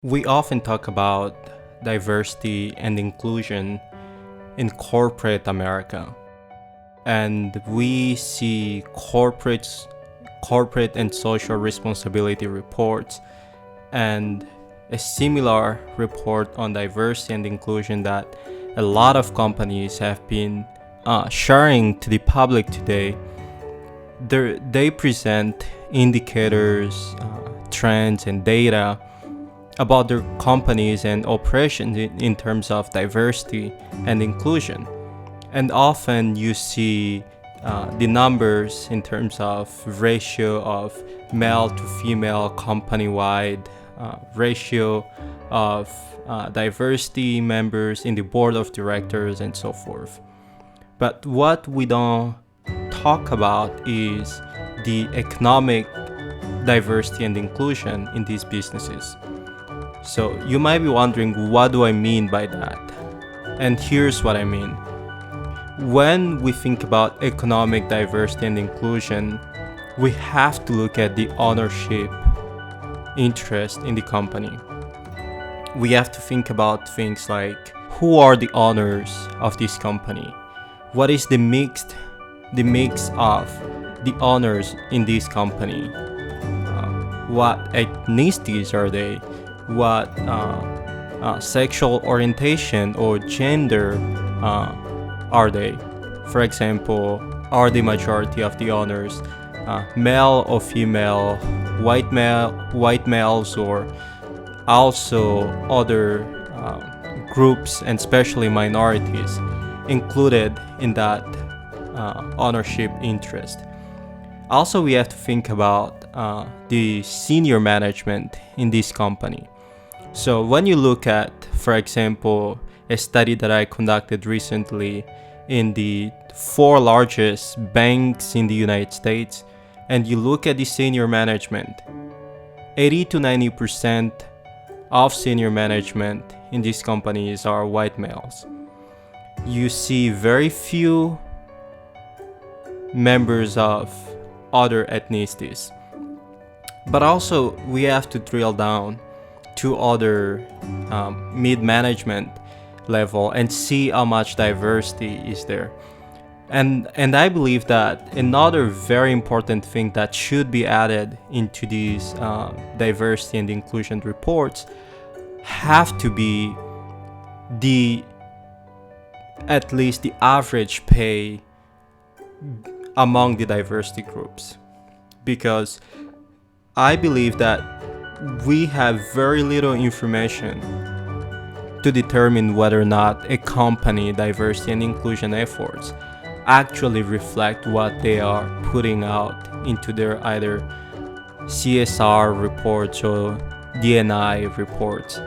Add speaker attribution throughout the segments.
Speaker 1: We often talk about diversity and inclusion in corporate America, and we see corporate and social responsibility reports and a similar report on diversity and inclusion that a lot of companies have been sharing to the public today. They present indicators, trends, and data about their companies and operations in terms of diversity and inclusion. And often you see the numbers in terms of ratio of male to female company-wide, ratio of diversity members in the board of directors, and so forth. But what we don't talk about is the economic diversity and inclusion in these businesses. So you might be wondering, what do I mean by that? And here's what I mean. When we think about economic diversity and inclusion, we have to look at the ownership interest in the company. We have to think about things like, who are the owners of this company? What is the mix of the owners in this company? What ethnicities are they? What sexual orientation or gender are they? For example, are the majority of the owners male or female, white males, or also other groups, and especially minorities, included in that ownership interest? Also, we have to think about the senior management in this company. So when you look at, for example, a study that I conducted recently in the 4 largest banks in the United States, and you look at the senior management, 80 to 90% of senior management in these companies are white males. You see very few members of other ethnicities. But also, we have to drill down to other mid-management level and see how much diversity is there. And I believe that another very important thing that should be added into these diversity and inclusion reports have to be at least the average pay among the diversity groups, because I believe that we have very little information to determine whether or not a company diversity and inclusion efforts actually reflect what they are putting out into their either CSR reports or D&I reports.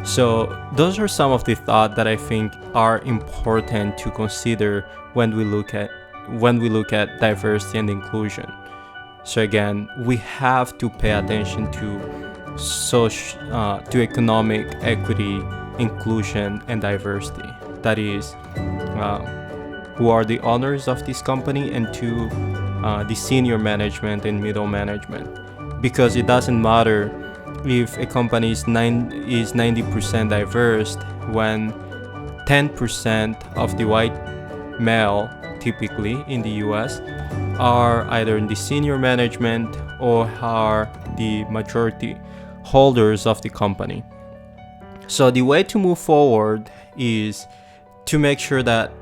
Speaker 1: So those are some of the thoughts that I think are important to consider when we look at diversity and inclusion. So again, we have to pay attention to economic equity, inclusion, and diversity. That is, who are the owners of this company, and to the senior management and middle management. Because it doesn't matter if a company is 90% diverse when 10% of the white male, typically in the US, are either in the senior management or are the majority holders of the company. So the way to move forward is to make sure that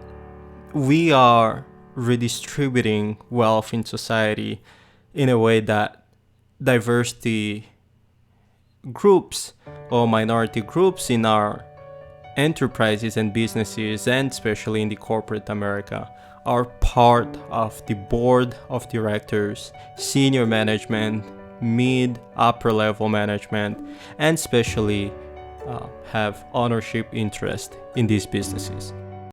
Speaker 1: we are redistributing wealth in society in a way that diversity groups or minority groups in our enterprises and businesses, and especially in the corporate America, are part of the board of directors, senior management, upper level management, and especially have ownership interest in these businesses.